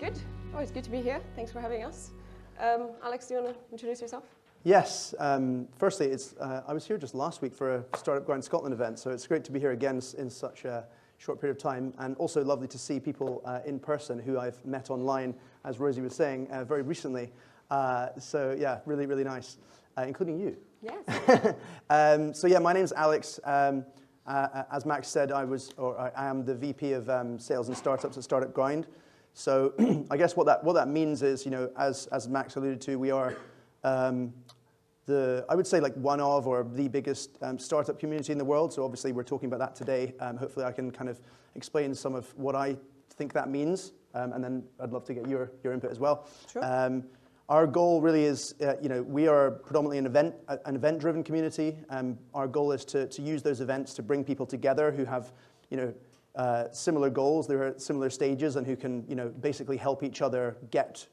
Good. Oh, it's good to be here. Thanks for having us. Alex, do you want to introduce yourself? Yes. Firstly, I was here just last week for a Startup Grind Scotland event, so it's great to be here again in such a short period of time, and also lovely to see people in person who I've met online, as Rosie was saying, very recently. So yeah, really, really nice, including you. Yes. So yeah, my name's Alex. As Max said, I am the VP of Sales and Startups at Startup Grind. So I guess what that means is, as Max alluded to, we are I would say like one of or the biggest startup community in the world. So obviously we're talking about that today. Hopefully I can kind of explain some of what I think that means, and then I'd love to get your input as well. Sure. Our goal really is, we are predominantly an event-driven community. Our goal is to use those events to bring people together who have, similar goals, they're at similar stages, and who can, basically help each other get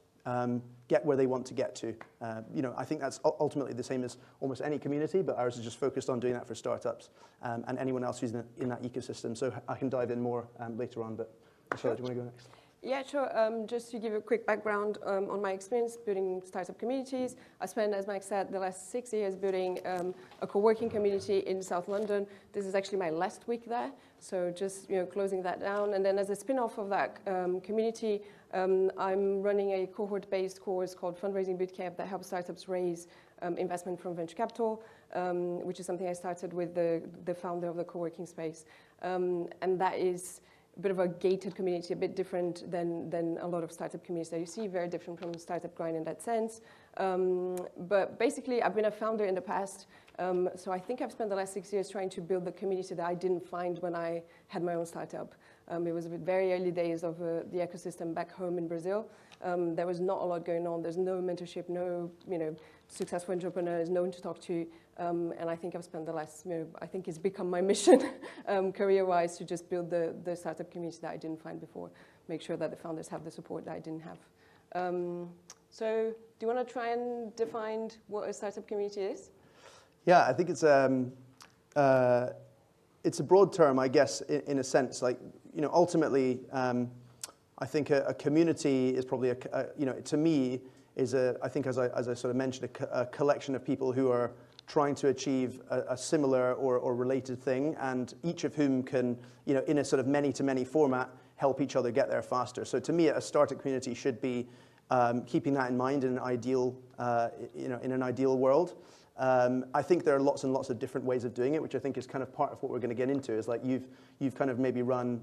where they want to get to. I think that's ultimately the same as almost any community, but ours is just focused on doing that for startups and anyone else who's in that ecosystem. So I can dive in more later on, but Marcela, do you want to go next? Yeah, sure. Just to give a quick background on my experience building startup communities, I spent, as Mike said, the last 6 years building a co-working community in South London. This is actually my last week there, so just closing that down. And then as a spin-off of that community, I'm running a cohort-based course called Fundraising Bootcamp that helps startups raise investment from venture capital, which is something I started with the founder of the co-working space. And that is a bit of a gated community, a bit different than a lot of startup communities that you see, very different from Startup Grind in that sense. But basically, I've been a founder in the past, so I think I've spent the last 6 years trying to build the community that I didn't find when I had my own startup. It was very early days of the ecosystem back home in Brazil. There was not a lot going on. There's no mentorship, no successful entrepreneurs, no one to talk to. And I think I've spent the last, I think it's become my mission career-wise to just build the startup community that I didn't find before, make sure that the founders have the support that I didn't have. So do you want to try and define what a startup community is? Yeah, I think it's a broad term, I guess, in a sense. Like, ultimately, I think a community is probably to me is I think as I sort of mentioned, a collection of people who are trying to achieve a similar or related thing, and each of whom can, in a sort of many-to-many format, help each other get there faster. So to me, a startup community should be keeping that in mind in an ideal, in an ideal world. I think there are lots and lots of different ways of doing it, which I think is kind of part of what we're going to get into. Is like you've kind of maybe run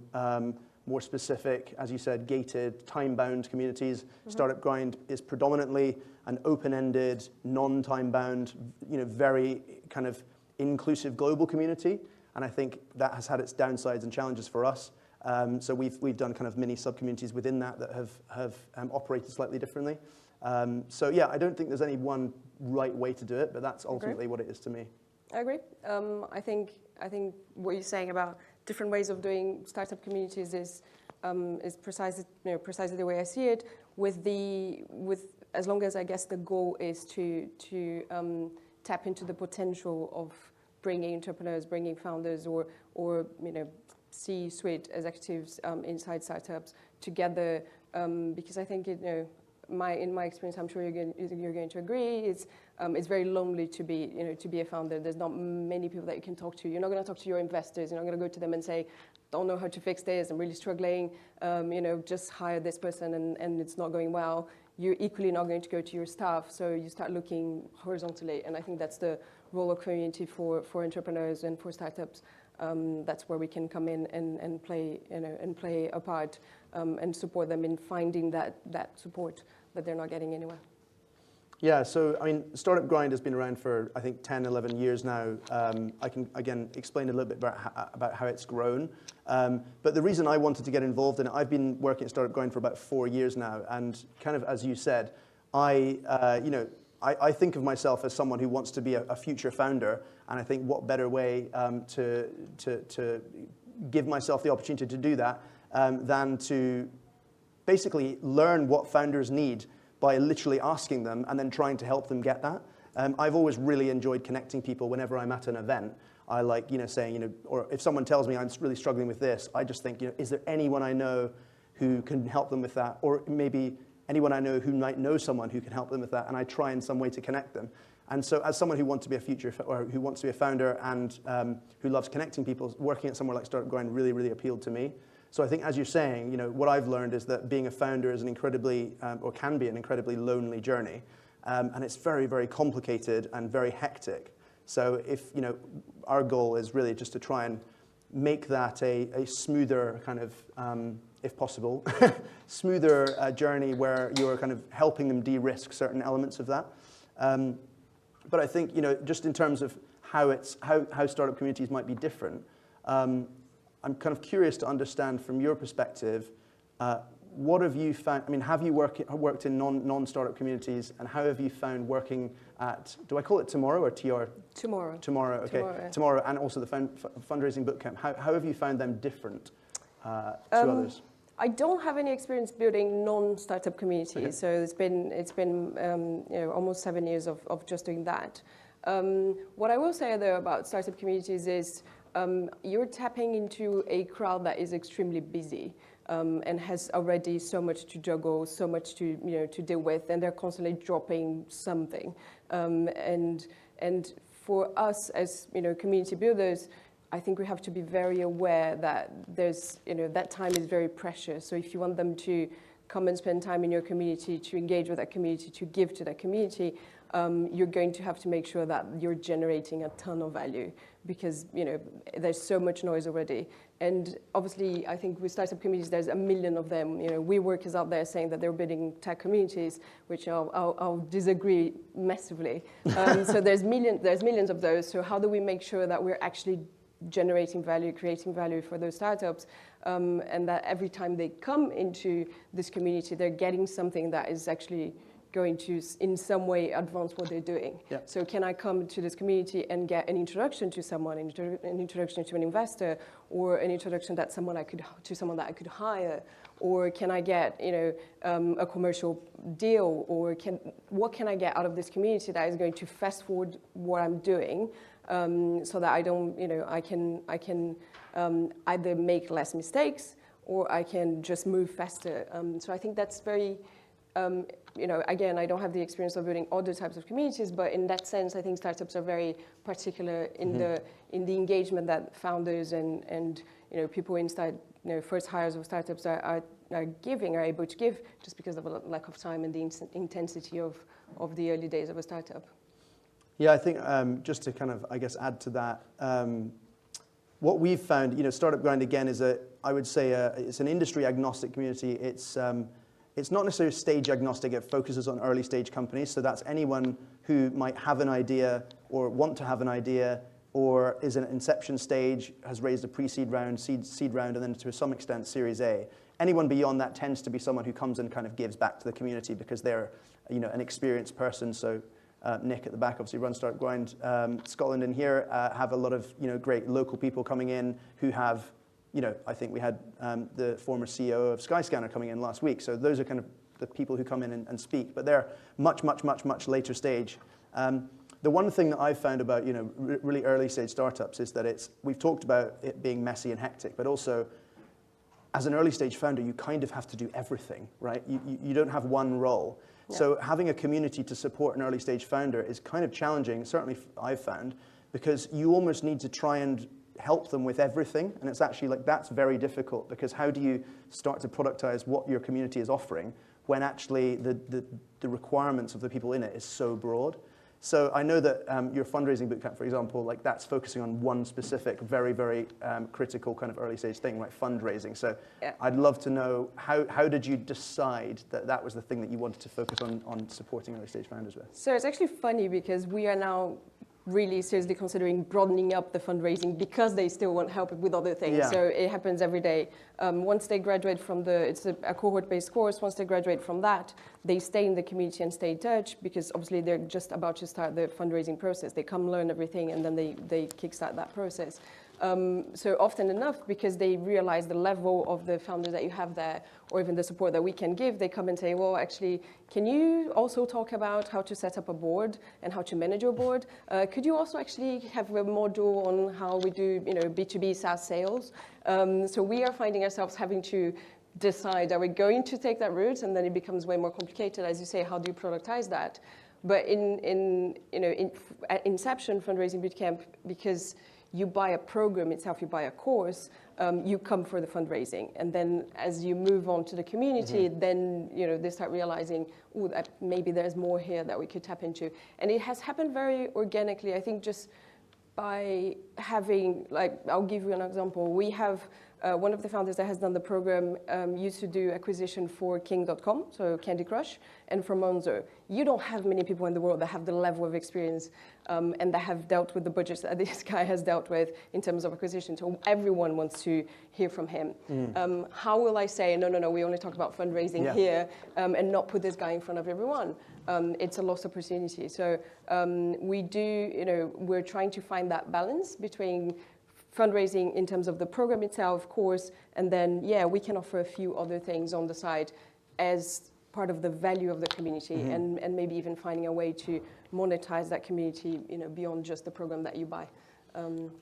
more specific, as you said, gated, time-bound communities. Mm-hmm. Startup Grind is predominantly an open-ended, non-time-bound, very kind of inclusive global community. And I think that has had its downsides and challenges for us. So we've done kind of mini sub-communities within that have operated slightly differently. So yeah, I don't think there's any one right way to do it, but that's ultimately what it is to me. I agree. I think what you're saying about different ways of doing startup communities is precisely the way I see it. As long as I guess the goal is to tap into the potential of bringing entrepreneurs, bringing founders, or C-suite executives inside startups together, because I think in my experience, I'm sure you're going to agree, it's very lonely to be a founder. There's not many people that you can talk to. You're not going to talk to your investors. You're not going to go to them and say, don't know how to fix this, I'm really struggling, just hire this person and it's not going well. You're equally not going to go to your staff, so you start looking horizontally, and I think that's the role of community for entrepreneurs and for startups. That's where we can come in and play a part and support them in finding that support that they're not getting anywhere. Yeah, so I mean, Startup Grind has been around for I think 10, 11 years now. I can again explain a little bit about how it's grown. But the reason I wanted to get involved in it, I've been working at Startup Grind for about 4 years now, and kind of as you said, I think of myself as someone who wants to be a future founder, and I think what better way to give myself the opportunity to do that than to basically learn what founders need by literally asking them and then trying to help them get that. I've always really enjoyed connecting people whenever I'm at an event. I like, saying, or if someone tells me I'm really struggling with this, I just think, is there anyone I know who can help them with that, or maybe anyone I know who might know someone who can help them with that, and I try in some way to connect them. And so as someone who wants to be a future, or who wants to be a founder and who loves connecting people, working at somewhere like Startup Grind really, really appealed to me. So I think, as you're saying, what I've learned is that being a founder is an incredibly, or can be an incredibly lonely journey. And it's very, very complicated and very hectic. So if, our goal is really just to try and make that a smoother kind of, if possible, smoother journey where you're kind of helping them de-risk certain elements of that. But I think, just in terms of how startup communities might be different, I'm kind of curious to understand from your perspective, what have you found? I mean, have you worked in non-startup communities, and how have you found working at, do I call it Tomorrow or TR? Tomorrow. Tomorrow, okay. Tomorrow, and also the fundraising bootcamp. How have you found them different to others? I don't have any experience building non-startup communities, okay. So it's been almost 7 years of just doing that. What I will say though about startup communities is you're tapping into a crowd that is extremely busy and has already so much to juggle, so much to deal with, and they're constantly dropping something. And for us as community builders, I think we have to be very aware that there's, that time is very precious. So if you want them to come and spend time in your community, to engage with that community, to give to that community, you're going to have to make sure that you're generating a ton of value because, there's so much noise already. And obviously, I think with startup communities, there's a million of them. WeWork is out there saying that they're building tech communities, which I'll disagree massively. So there's millions of those. So how do we make sure that we're actually generating value, creating value for those startups, and that every time they come into this community, they're getting something that is actually going to, in some way, advance what they're doing. Yeah. So can I come to this community and get an introduction to someone, an introduction to an investor, or an introduction to someone that I could hire, or can I get a commercial deal, or what can I get out of this community that is going to fast forward what I'm doing? So that I don't, I can either make less mistakes or I can just move faster. So I think that's very, again, I don't have the experience of building other types of communities, but in that sense, I think startups are very particular in the engagement that founders and people inside, first hires of startups are able to give just because of a lack of time and the intensity of the early days of a startup. Yeah, I think just to kind of, I guess, add to that, what we've found, Startup Grind again is I would say it's an industry agnostic community. It's not necessarily stage agnostic. It focuses on early stage companies. So that's anyone who might have an idea or want to have an idea or is in an inception stage, has raised a pre-seed round, seed round, and then to some extent Series A. Anyone beyond that tends to be someone who comes and kind of gives back to the community because they're, an experienced person. So Nick at the back obviously runs Startup Grind. Scotland and here have a lot of great local people coming in who have, I think we had the former CEO of Skyscanner coming in last week. So those are kind of the people who come in and speak, but they're much, much, much, much later stage. The one thing that I've found about really early stage startups is that we've talked about it being messy and hectic, but also as an early stage founder, you kind of have to do everything, right? You don't have one role. Yeah. So having a community to support an early stage founder is kind of challenging, certainly I've found, because you almost need to try and help them with everything. And it's actually that's very difficult because how do you start to productize what your community is offering when actually the requirements of the people in it is so broad? So I know that your fundraising bootcamp, for example, that's focusing on one specific, very, very critical kind of early stage thing, like fundraising. So yeah. I'd love to know how did you decide that was the thing that you wanted to focus on supporting early stage founders with? So it's actually funny because we are now really seriously considering broadening up the fundraising because they still want help with other things. Yeah. So it happens every day. Once they graduate from it's a cohort-based course, once they graduate from that, they stay in the community and stay in touch because obviously they're just about to start the fundraising process. They come learn everything and then they kickstart that process. So often enough, because they realize the level of the founders that you have there, or even the support that we can give, they come and say, well, actually, can you also talk about how to set up a board and how to manage your board? Could you also actually have a module on how we do, B2B SaaS sales? So we are finding ourselves having to decide, are we going to take that route? And then it becomes way more complicated. As you say, how do you productize that? But at inception, fundraising bootcamp, because you buy a program itself, you buy a course, you come for the fundraising. And then as you move on to the community, then they start realizing, oh, that maybe there's more here that we could tap into. And it has happened very organically, I think, just by having, like, I'll give you an example. We have one of the founders that has done the program used to do acquisition for King.com, so Candy Crush, and for Monzo. You don't have many people in the world that have the level of experience and that have dealt with the budgets that this guy has dealt with in terms of acquisition. So everyone wants to hear from him. How will I say, no, we only talk about fundraising here and not put this guy in front of everyone? It's a lost opportunity. So we're trying to find that balance between fundraising in terms of the program itself, of course, and then, we can offer a few other things on the side as part of the value of the community, and maybe even finding a way to monetize that community, beyond just the program that you buy.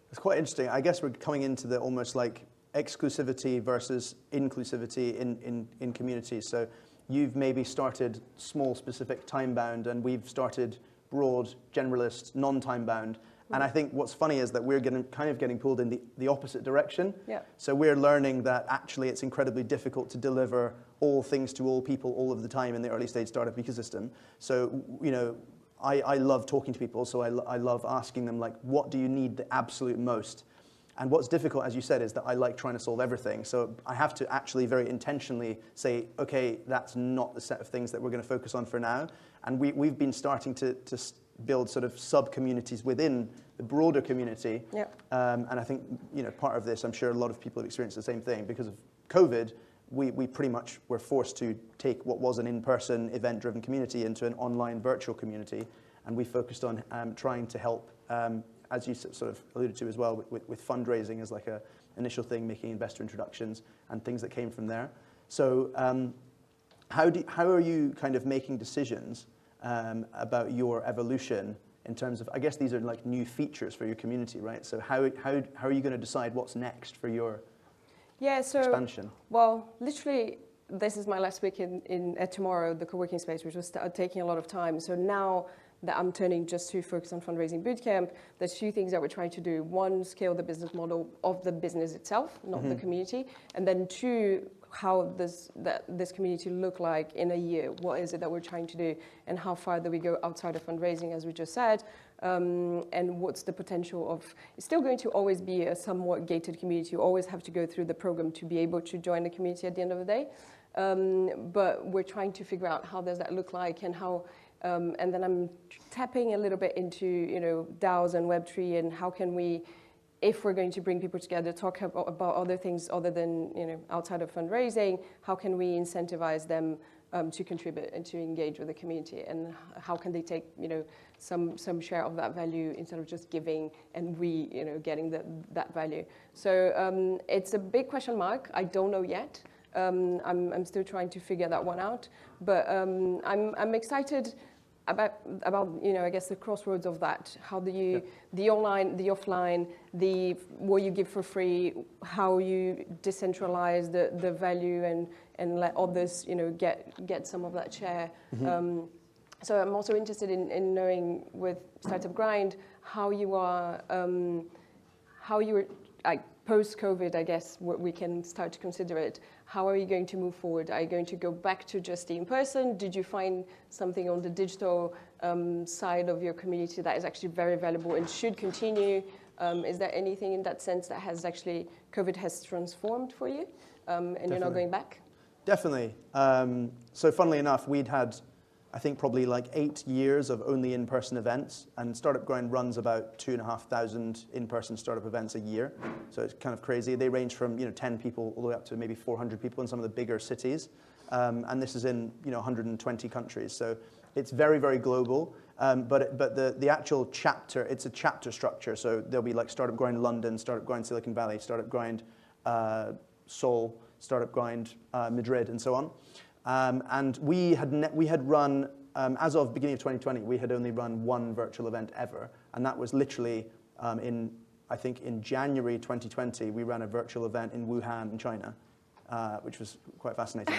It's quite interesting. I guess we're coming into the almost like exclusivity versus inclusivity in communities. So you've maybe started small, specific, time-bound, and we've started broad, generalist, non-time-bound. And I think what's funny is that we're getting pulled in the opposite direction. Yeah. So we're learning that actually it's incredibly difficult to deliver all things to all people all of the time in the early stage startup ecosystem. So, I love talking to people, so I love asking them, like, what do you need the absolute most? And what's difficult, as you said, is that I like trying to solve everything. So I have to actually very intentionally say, okay, that's not the set of things that we're going to focus on for now. And we've been starting to build sort of sub-communities within the broader community. Yep. And I think, part of this, I'm sure a lot of people have experienced the same thing. Because of COVID, we pretty much were forced to take what was an in-person, event-driven community into an online virtual community. And we focused on trying to help, as you sort of alluded to as well, with fundraising as like a initial thing, making investor introductions and things that came from there. So how are you kind of making decisions about your evolution in terms of, I guess these are like new features for your community, right? So how are you going to decide what's next for your expansion? Well, literally, this is my last week at Tomorrow, the co-working space, which was taking a lot of time. So now that I'm turning just to focus on fundraising bootcamp, there's two things that we're trying to do. One, scale the business model of the business itself, not the community. And then two, how does this community look like in a year? What is it that we're trying to do? And how far do we go outside of fundraising, as we just said? And what's the potential of, it's still going to always be a somewhat gated community. You always have to go through the program to be able to join the community at the end of the day. But we're trying to figure out how does that look like and how, and then I'm tapping a little bit into, DAOs and Web3 and how can we, if we're going to bring people together, talk about other things other than, outside of fundraising, how can we incentivize them to contribute and to engage with the community, and how can they take, some share of that value instead of just giving and getting that value. So it's a big question mark. I don't know yet. I'm still trying to figure that one out, but I'm excited about I guess the crossroads of that. How do you the online, the offline, what you give for free, how you decentralize the value and let others get some of that share. So I'm also interested in knowing with Startup Grind how you are post-COVID, I guess we can start to consider it. How are you going to move forward? Are you going to go back to just the in-person? Did you find something on the digital side of your community that is actually very valuable and should continue? Is there anything in that sense that has actually, COVID has transformed for you and Definitely. You're not going back? Definitely. So funnily enough, we'd had, I think probably like 8 years of only in-person events, and Startup Grind runs about 2,500 in-person startup events a year. So it's kind of crazy. They range from 10 people all the way up to maybe 400 people in some of the bigger cities. And this is in 120 countries. So it's very, very global. But the actual chapter, it's a chapter structure. So there'll be like Startup Grind London, Startup Grind Silicon Valley, Startup Grind Seoul, Startup Grind Madrid, and so on. And we had run, as of beginning of 2020, we had only run one virtual event ever. And that was literally I think in January 2020, we ran a virtual event in Wuhan in China. which was quite fascinating.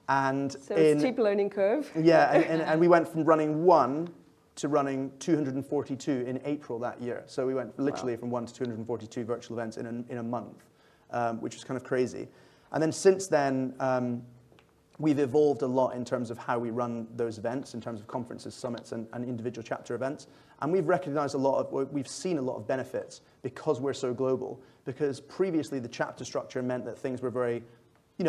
And So steep learning curve. Yeah, and we went from running 1 to running 242 in April that year. So we went literally from 1 to 242 virtual events in a month, which was kind of crazy. And then since then, we've evolved a lot in terms of how we run those events, in terms of conferences, summits, and individual chapter events. And we've recognized we've seen a lot of benefits because we're so global. Because previously the chapter structure meant that things were very,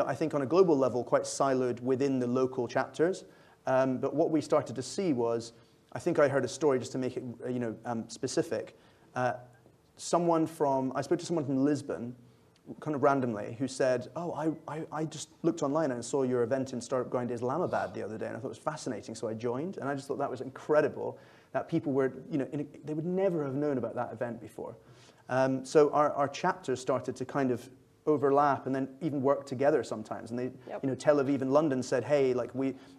I think on a global level, quite siloed within the local chapters. But what we started to see was, I think I heard a story just to make it, specific. I spoke to someone from Lisbon, kind of randomly, who said, I just looked online and saw your event in Startup Grind Islamabad the other day, and I thought it was fascinating, so I joined. And I just thought that was incredible, that people were, they would never have known about that event before. So our chapters started to kind of overlap and then even work together sometimes. And they, Tel Aviv and London said, hey, like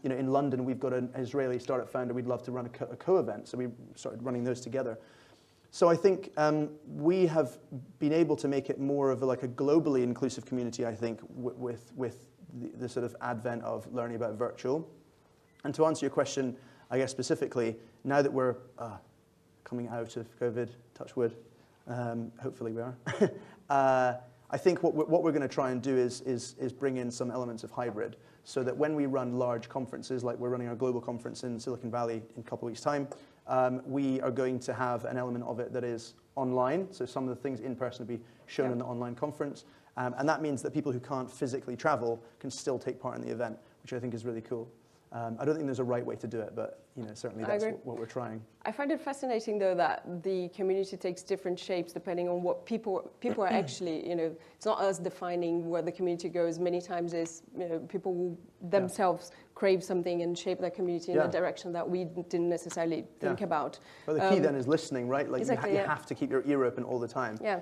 in London, we've got an Israeli startup founder, we'd love to run a co-event. So we started running those together. So I think we have been able to make it more of a globally inclusive community, I think, with the sort of advent of learning about virtual. And to answer your question, I guess specifically, now that we're coming out of COVID, touch wood, hopefully we are, I think what we're going to try and do is bring in some elements of hybrid, so that when we run large conferences, like we're running our global conference in Silicon Valley in a couple of weeks' time, we are going to have an element of it that is online. So some of the things in person will be shown in the online conference. And that means that people who can't physically travel can still take part in the event, which I think is really cool. I don't think there's a right way to do it, but certainly that's what we're trying. I find it fascinating, though, that the community takes different shapes depending on what people are actually, it's not us defining where the community goes. Many times is, people will themselves crave something and shape their community in a direction that we didn't necessarily think about. Well, the key then is listening, right? Like exactly, you have to keep your ear open all the time. Yeah.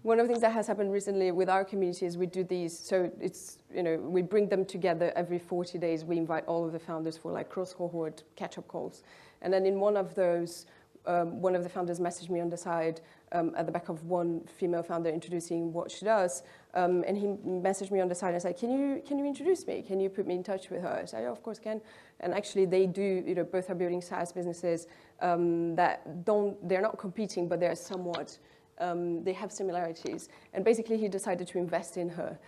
One of the things that has happened recently with our community is we do these, so it's, we bring them together every 40 days. We invite all of the founders for cross-cohort catch-up calls. And then in one of those, one of the founders messaged me on the side at the back of one female founder introducing what she does. And he messaged me on the side and said, can you introduce me? Can you put me in touch with her? I said, yeah, of course, can. And actually they do, both are building SaaS businesses that they're not competing, but they're somewhat, they have similarities. And basically he decided to invest in her.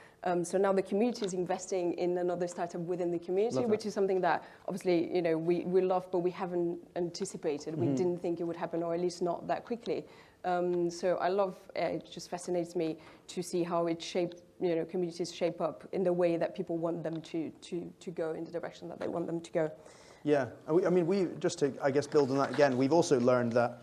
So now the community is investing in another startup within the community, which is something that obviously, we love, but we haven't anticipated. We didn't think it would happen, or at least not that quickly. So I love, it just fascinates me to see how it communities shape up in the way that people want them to go in the direction that they want them to go. Yeah, we just to, I guess, build on that again, we've also learned that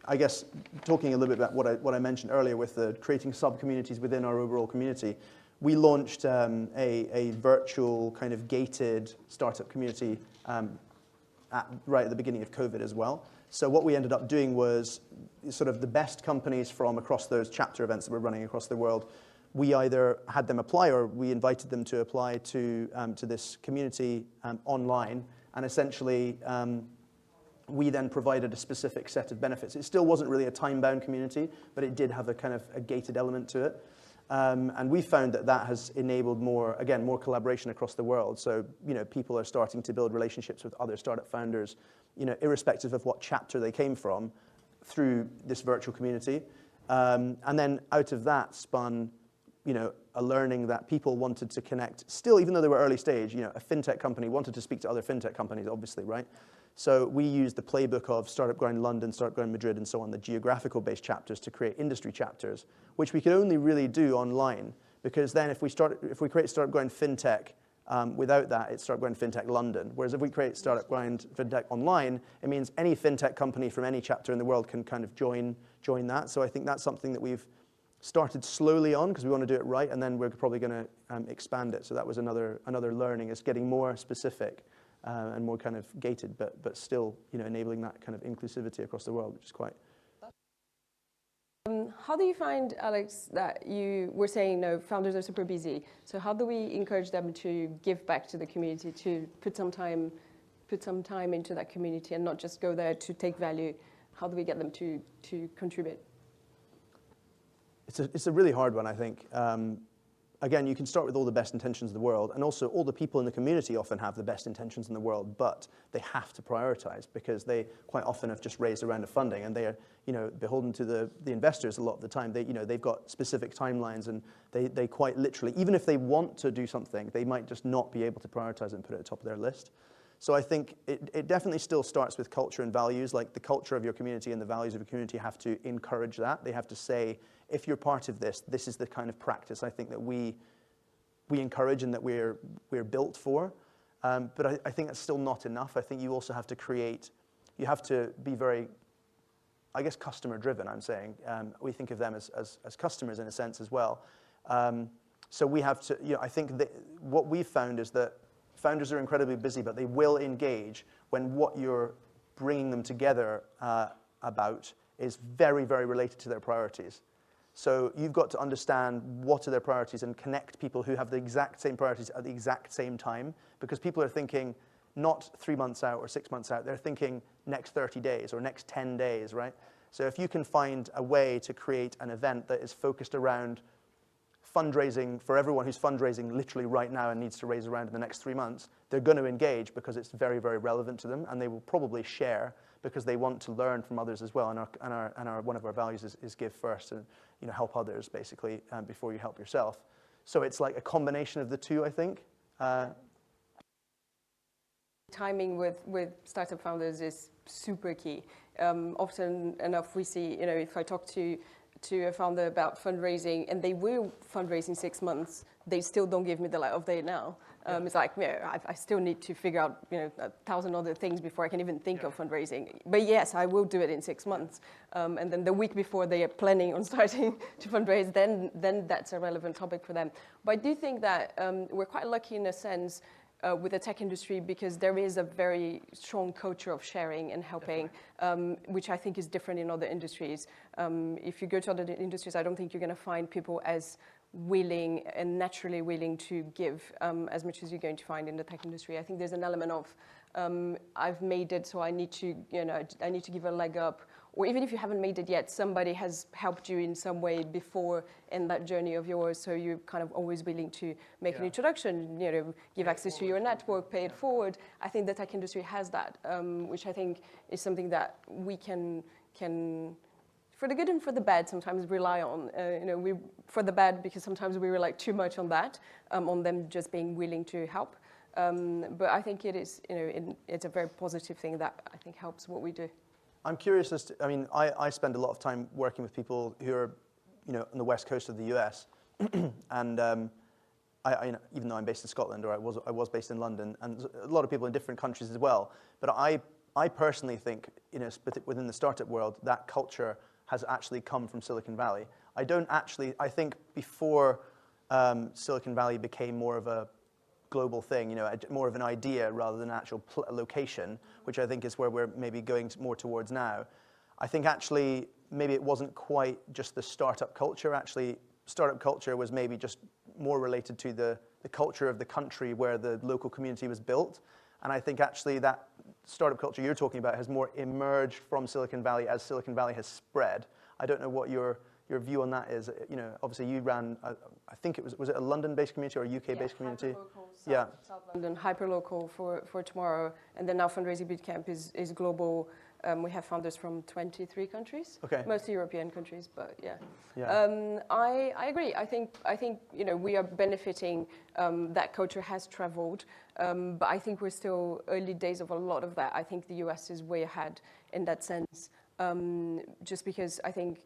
I guess talking a little bit about what I mentioned earlier with the creating sub-communities within our overall community, we launched a virtual kind of gated startup community right at the beginning of COVID as well. So what we ended up doing was sort of the best companies from across those chapter events that we're running across the world, we either had them apply or we invited them to apply to this community online, and essentially we then provided a specific set of benefits. It still wasn't really a time-bound community, but it did have a kind of a gated element to it. And we found that has enabled more collaboration across the world. So, people are starting to build relationships with other startup founders, irrespective of what chapter they came from, through this virtual community. And then out of that spun, a learning that people wanted to connect, still, even though they were early stage, a fintech company wanted to speak to other fintech companies, obviously, right? So we used the playbook of Startup Grind London, Startup Grind Madrid, and so on, the geographical-based chapters, to create industry chapters, which we could only really do online, because then if we create Startup Grind Fintech without that, it's Startup Grind Fintech London. Whereas if we create Startup Grind Fintech online, it means any fintech company from any chapter in the world can kind of join that. So I think that's something that we've started slowly on, because we want to do it right, and then we're probably going to expand it. So that was another learning, is getting more specific. And more kind of gated, but still, enabling that kind of inclusivity across the world, which is quite. How do you find, Alex, that you were saying, founders are super busy? So how do we encourage them to give back to the community, to put some time into that community, and not just go there to take value? How do we get them to contribute? It's a really hard one, I think. Again, you can start with all the best intentions in the world, and also all the people in the community often have the best intentions in the world, but they have to prioritize because they quite often have just raised a round of funding, and they are, beholden to the investors a lot of the time. They've got specific timelines, and they quite literally, even if they want to do something, they might just not be able to prioritize it and put it at the top of their list. So I think it definitely still starts with culture and values. Like the culture of your community and the values of your community have to encourage that. They have to say, if you're part of this, this is the kind of practice I think that we encourage and that we're built for. But I think that's still not enough. I think you also have to you have to be very, I guess, customer driven, I'm saying. We think of them as customers in a sense as well. So we have to, I think that what we've found is that founders are incredibly busy, but they will engage when what you're bringing them together about is very, very related to their priorities. So you've got to understand what are their priorities and connect people who have the exact same priorities at the exact same time, because people are thinking not 3 months out or 6 months out, they're thinking next 30 days or next 10 days, right? So if you can find a way to create an event that is focused around fundraising for everyone who's fundraising literally right now and needs to raise around in the next 3 months, they're going to engage because it's very, very relevant to them, and they will probably share because they want to learn from others as well. And one of our values is give first and help others basically before you help yourself. So it's like a combination of the two, I think. Timing with startup founders is super key. Often enough, we see, if I talk to a founder about fundraising and they will fundraise in 6 months, they still don't give me the light of day now. It's like, I still need to figure out, 1,000 other things before I can even think of fundraising. But yes, I will do it in 6 months. And then the week before they are planning on starting to fundraise, then that's a relevant topic for them. But I do think that we're quite lucky in a sense with the tech industry because there is a very strong culture of sharing and helping, which I think is different in other industries. If you go to other industries, I don't think you're going to find people as willing and naturally willing to give as much as you're going to find in the tech industry. I think there's an element of I've made it, so I need to, I need to give a leg up. Or even if you haven't made it yet, somebody has helped you in some way before in that journey of yours, so you're kind of always willing to make an introduction, give access to your network, pay it forward. I think the tech industry has that, which I think is something that we can for the good and for the bad, sometimes rely on. For the bad, because sometimes we rely too much on that, on them just being willing to help. But I think it is, it's a very positive thing that I think helps what we do. I'm curious as to, I spend a lot of time working with people who are, on the west coast of the US, and I even though I'm based in Scotland, or I was based in London, and a lot of people in different countries as well. But I personally think, within the startup world, that culture has actually come from Silicon Valley. I think before Silicon Valley became more of a global thing, more of an idea rather than an actual location, which I think is where we're maybe going more towards now. I think actually maybe it wasn't quite just the startup culture. Actually, startup culture was maybe just more related to the culture of the country where the local community was built. And I think actually that startup culture you're talking about has more emerged from Silicon Valley as Silicon Valley has spread. I don't know what your view on that is. Obviously you ran, I think it was it a London-based community or a UK-based community? South London, hyperlocal for tomorrow. And then now Fundraising Bootcamp is global. We have founders from 23 countries, mostly European countries, but yeah. I agree. I think we are benefiting. That culture has traveled, but I think we're still early days of a lot of that. I think the US is way ahead in that sense, just because I think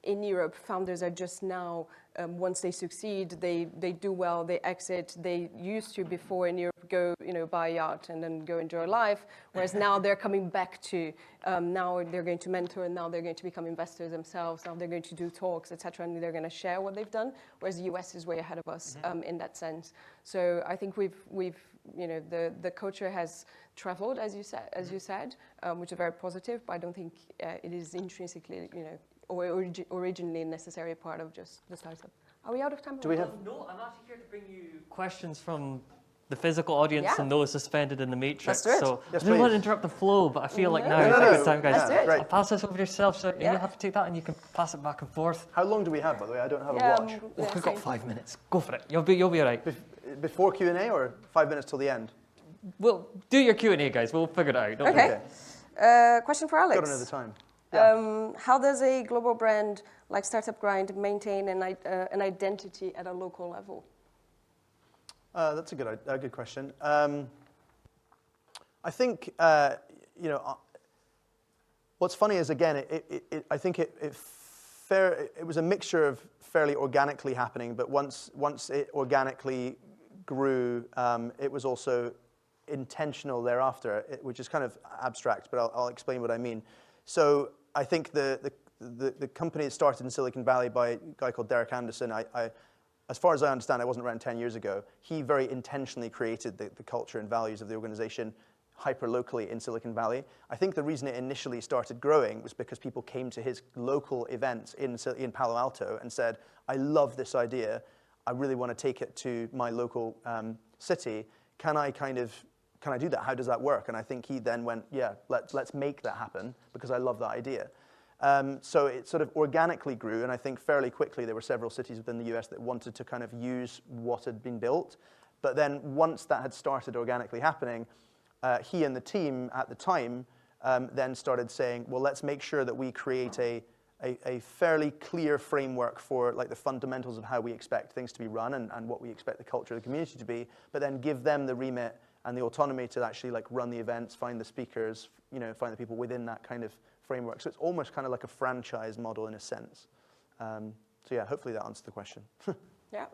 in Europe, founders are just now, once they succeed, they do well, they exit. They used to, before in Europe, go, buy a yacht and then go enjoy life. Whereas now they're coming back to, now they're going to mentor, and now they're going to become investors themselves. Now they're going to do talks, etc., and they're going to share what they've done. Whereas the US is way ahead of us in that sense. So I think we've the culture has traveled, as you said, which is very positive. But I don't think it is intrinsically, or originally necessary part of just the startup. Are we out of time? Do we have? No, I'm actually here to bring you questions from the physical audience Yeah. and those suspended in the matrix. Let's do it. So Yes, I didn't want to please. interrupt the flow, but I feel like now No, is no, a no. good time, guys. Let's do it. Great. I'll pass this over to yourself, so Yeah. you'll have to take that and you can pass it back and forth. How long do we have, by the way? I don't have a Yeah, watch. We've got same. 5 minutes. Go for it. You'll be all right. Before Q&A or 5 minutes till the end? Well, do your Q&A, guys. We'll figure it out. Don't worry. Okay. Question for Alex. Got another time. Yeah. How does a global brand like Startup Grind maintain an identity at a local level? That's a good question. I think what's funny is, again, I think it was a mixture of fairly organically happening, but once it organically grew, it was also intentional thereafter, which is kind of abstract, but I'll explain what I mean. So I think the company started in Silicon Valley by a guy called Derek Anderson. As far as I understand, I wasn't around 10 years ago. He very intentionally created the culture and values of the organization hyper-locally in Silicon Valley. I think the reason it initially started growing was because people came to his local events in Palo Alto and said, I love this idea. I really want to take it to my local city. Can I do that? How does that work? And I think he then went, yeah, let's make that happen because I love that idea. So it sort of organically grew, and I think fairly quickly there were several cities within the US that wanted to kind of use what had been built. But then once that had started organically happening, he and the team at the time then started saying, well, let's make sure that we create a fairly clear framework for like the fundamentals of how we expect things to be run and what we expect the culture of the community to be, but then give them the remit and the autonomy to actually like run the events, find the speakers, find the people within that kind of framework. So it's almost kind of like a franchise model in a sense. So yeah, hopefully that answers the question. Yeah,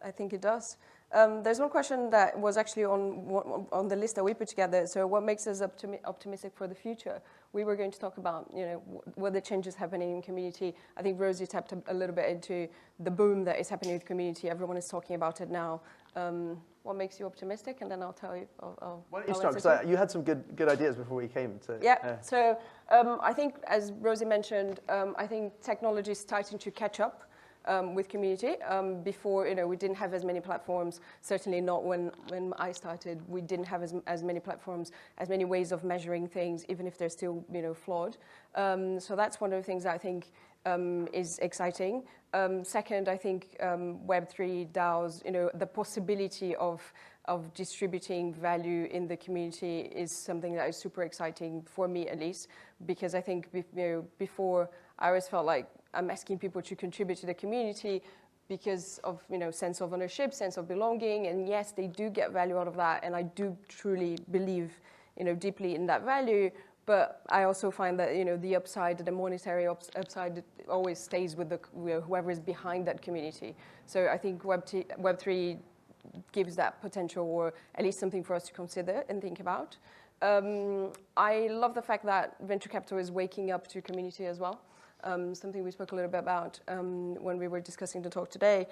I think it does. There's one question that was actually on the list that we put together. So what makes us optimistic for the future? We were going to talk about, what the changes happening in community. I think Rosie tapped a little bit into the boom that is happening with community. Everyone is talking about it now. What makes you optimistic? And then I'll tell you. Why don't you start? Because you had some good ideas before we came. Yeah. So I think, as Rosie mentioned, I think technology is starting to catch up. With community. Before, we didn't have as many platforms, certainly not when I started. We didn't have as many platforms, as many ways of measuring things, even if they're still, flawed. So that's one of the things that I think is exciting. Second, I think Web3 DAOs, the possibility of distributing value in the community is something that is super exciting for me, at least, because I think before I always felt like I'm asking people to contribute to the community because of sense of ownership, sense of belonging, and yes, they do get value out of that, and I do truly believe deeply in that value. But I also find that the upside, the monetary upside, always stays with whoever is behind that community. So I think Web3 gives that potential, or at least something for us to consider and think about. I love the fact that venture capital is waking up to community as well. Something we spoke a little bit about when we were discussing the talk today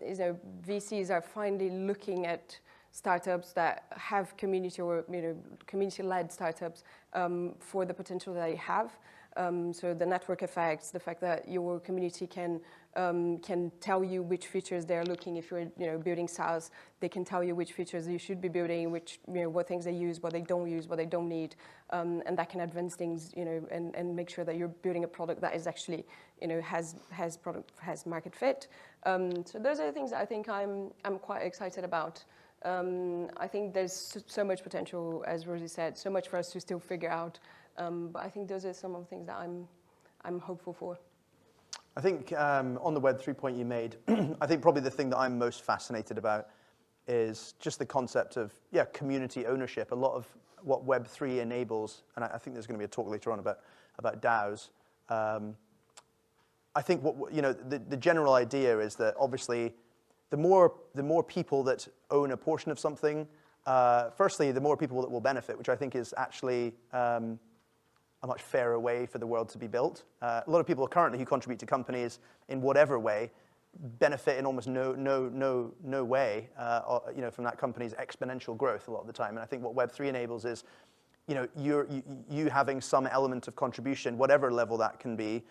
is VCs are finally looking at startups that have community or community-led startups for the potential that they have. So the network effects, the fact that your community can tell you which features they're looking. If you're building SaaS, they can tell you which features you should be building, which what things they use, what they don't use, what they don't need, and that can advance things, and make sure that you're building a product that is actually has market fit. So those are the things that I think I'm quite excited about. I think there's so much potential, as Rosie said, so much for us to still figure out. But I think those are some of the things that I'm hopeful for. I think on the Web3 point you made, I think probably the thing that I'm most fascinated about is just the concept of community ownership. A lot of what Web3 enables, and I think there's going to be a talk later on about DAOs. I think the general idea is that obviously the more people that own a portion of something, firstly, the more people that will benefit, which I think is actually a much fairer way for the world to be built. A lot of people currently who contribute to companies in whatever way benefit in almost no way, from that company's exponential growth a lot of the time. And I think what Web3 enables is, you having some element of contribution, whatever level that can be,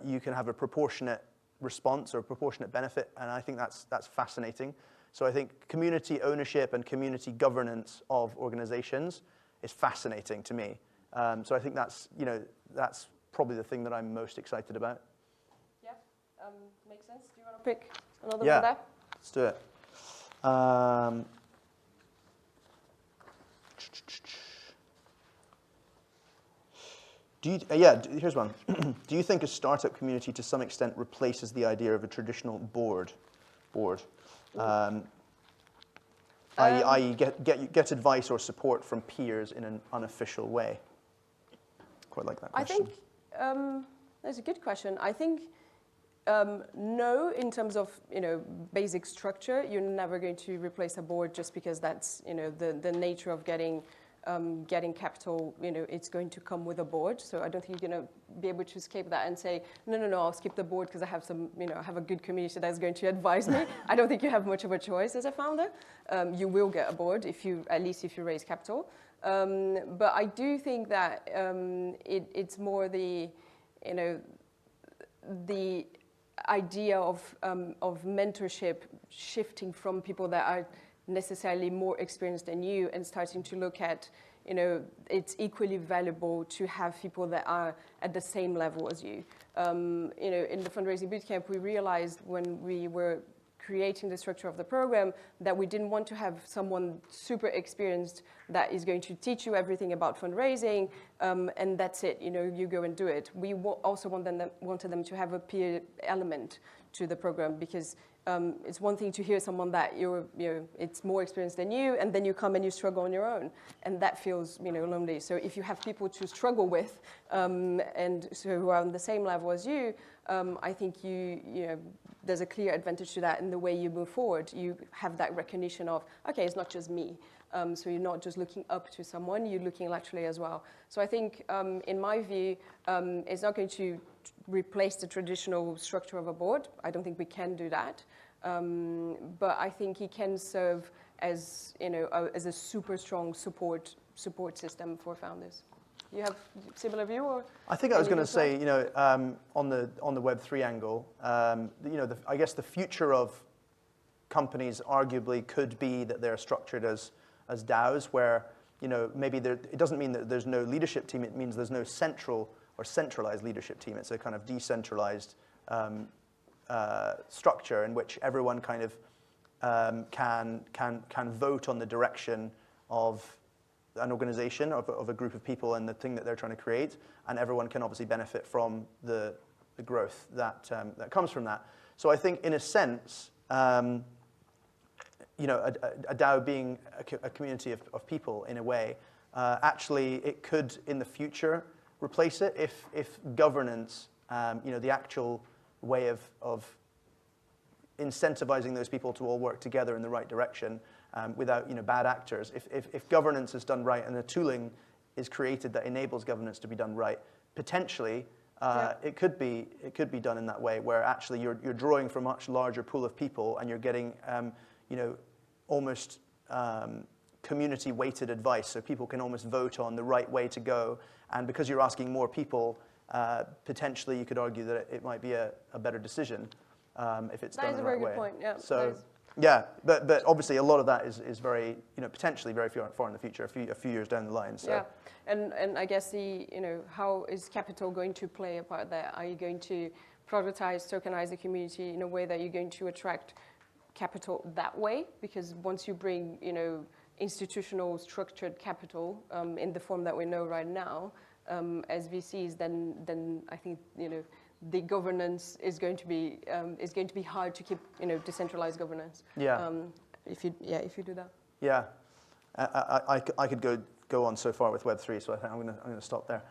you can have a proportionate response or a proportionate benefit, and I think that's fascinating. So I think community ownership and community governance of organizations is fascinating to me. So I think that's, that's probably the thing that I'm most excited about. Yeah, makes sense. Do you want to pick another Yeah, one there? let's do it. Here's one. Do you think a startup community to some extent replaces the idea of a traditional board? I.e. get advice or support from peers in an unofficial way? Quite like that question. I think that's a good question. I think no, in terms of basic structure, you're never going to replace a board just because that's the nature of getting capital. It's going to come with a board. So I don't think you're going to be able to escape that and say no, I'll skip the board because I have I have a good community that's going to advise me. I don't think you have much of a choice as a founder. You will get a board at least if you raise capital. But I do think that it's more the idea of mentorship shifting from people that are necessarily more experienced than you and starting to look at, it's equally valuable to have people that are at the same level as you. In the fundraising bootcamp, we realized when we were creating the structure of the program that we didn't want to have someone super experienced that is going to teach you everything about fundraising, and that's it, you go and do it. We also wanted them to have a peer element to the program because it's one thing to hear someone that it's more experienced than you, and then you come and you struggle on your own, and that feels lonely. So if you have people to struggle with, and so who are on the same level as you, I think there's a clear advantage to that in the way you move forward. You have that recognition of, okay, it's not just me. So you're not just looking up to someone, you're looking laterally as well. So I think, in my view, it's not going to replace the traditional structure of a board. I don't think we can do that. But I think it can serve as, as a super strong support system for founders. You have a similar view, or? I think I was going to say, on the Web3 angle, I guess the future of companies arguably could be that they're structured as DAOs, where maybe it doesn't mean that there's no leadership team. It means there's no central or centralized leadership team. It's a kind of decentralized structure in which everyone kind of can vote on the direction of an organization, of a group of people and the thing that they're trying to create, and everyone can obviously benefit from the growth that comes from that. So I think, in a sense, a DAO being a community of people in a way, actually it could in the future replace it if governance, the actual way of incentivizing those people to all work together in the right direction without bad actors. If governance is done right and the tooling is created that enables governance to be done right, potentially it could be done in that way, where actually you're drawing from a much larger pool of people and you're getting almost community-weighted advice, so people can almost vote on the right way to go. And because you're asking more people, potentially you could argue that it might be a better decision if it's done in the right way. That is a very good point. Yeah. So but obviously a lot of that is very potentially very far in the future, a few years down the line. So. Yeah, and I guess how is capital going to play a part there? Are you going to productize, tokenize the community in a way that you're going to attract capital that way? Because once you bring institutional structured capital in the form that we know right now as VCs, then I think the governance is going to be hard to keep decentralized governance. Yeah. If you do that. Yeah, I could go on so far with Web3, so I think I'm going to stop there.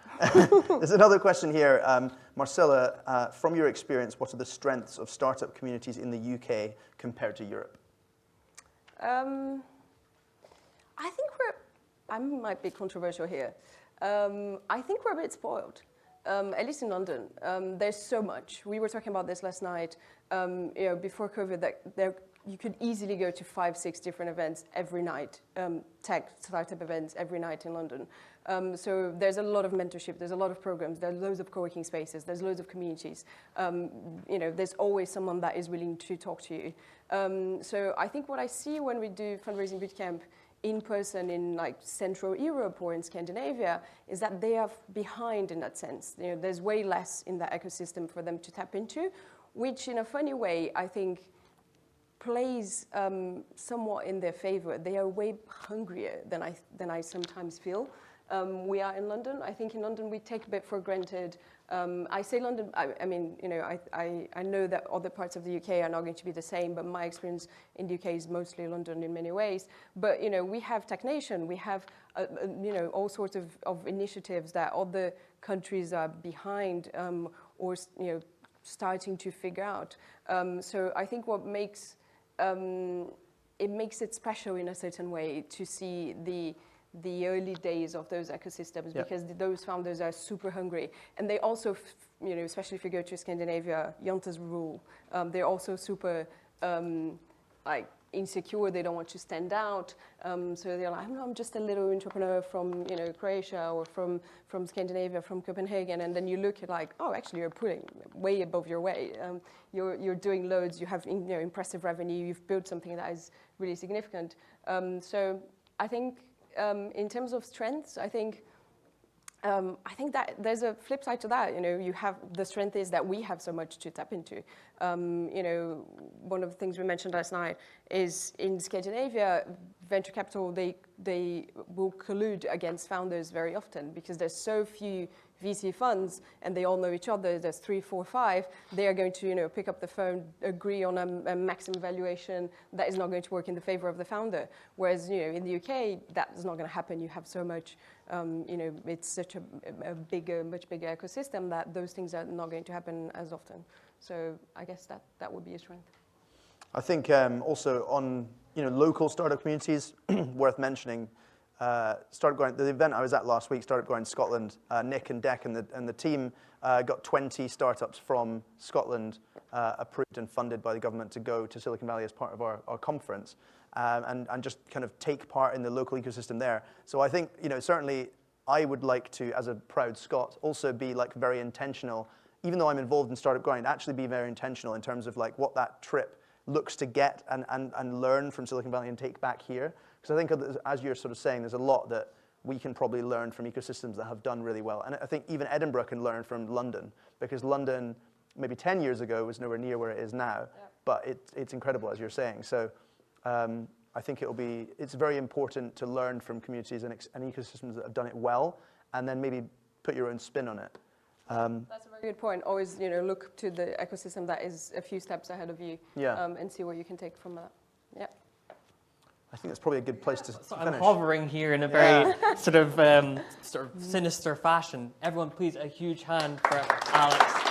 There's another question here, Marcela. From your experience, what are the strengths of startup communities in the UK compared to Europe? I think I might be controversial here. I think we're a bit spoiled, at least in London. There's so much. We were talking about this last night, before COVID, that there you could easily go to 5-6 different events every night, tech startup events every night in London. So there's a lot of mentorship, there's a lot of programs, there's loads of co-working spaces, there's loads of communities. There's always someone that is willing to talk to you. So I think what I see when we do fundraising bootcamp in person in like Central Europe or in Scandinavia is that they are behind in that sense. There's way less in that ecosystem for them to tap into, which in a funny way, I think plays somewhat in their favor. They are way hungrier than I sometimes feel. We are in London. I think in London we take a bit for granted. I say London, I mean, I know that other parts of the UK are not going to be the same, but my experience in the UK is mostly London in many ways. But, we have Tech Nation, we have, all sorts of initiatives that other countries are behind or, starting to figure out. So I think what makes, it makes it special in a certain way to see the early days of those ecosystems, because those founders are super hungry. And they also, especially if you go to Scandinavia, Jante's rule, they're also super insecure. They don't want to stand out. So they're like, I'm just a little entrepreneur from, Croatia or from Scandinavia, from Copenhagen. And then you look at like, oh, actually you're putting way above your weight. You're doing loads. You have, impressive revenue. You've built something that is really significant. So I think, in terms of strengths, I think that there's a flip side to that. You have the strength is that we have so much to tap into. One of the things we mentioned last night is in Scandinavia, venture capital, they will collude against founders very often because there's so few VC funds and they all know each other. There's 3, 4, 5. They are going to, pick up the phone, agree on a maximum valuation that is not going to work in the favor of the founder. Whereas, in the UK, that is not going to happen. You have so much, it's such a much bigger ecosystem that those things are not going to happen as often. So I guess that would be a strength. I think also on local startup communities, worth mentioning. The event I was at last week, Startup Grind Scotland. Nick and Dec and the team got 20 startups from Scotland approved and funded by the government to go to Silicon Valley as part of our conference and just kind of take part in the local ecosystem there. So I think certainly I would like to, as a proud Scot, also be like very intentional. Even though I'm involved in Startup Grind, actually be very intentional in terms of like what that trip looks to get and learn from Silicon Valley and take back here. Because I think, as you're sort of saying, there's a lot that we can probably learn from ecosystems that have done really well. And I think even Edinburgh can learn from London, because London, maybe 10 years ago, was nowhere near where it is now. Yep. But it's incredible, as you're saying. So I think it's very important to learn from communities and ecosystems that have done it well, and then maybe put your own spin on it. That's a very good point. Always, look to the ecosystem that is a few steps ahead of you, and see what you can take from that. Yeah. I think that's probably a good place to finish. I'm hovering here in a very sort of sinister fashion. Everyone, please, a huge hand for Alex.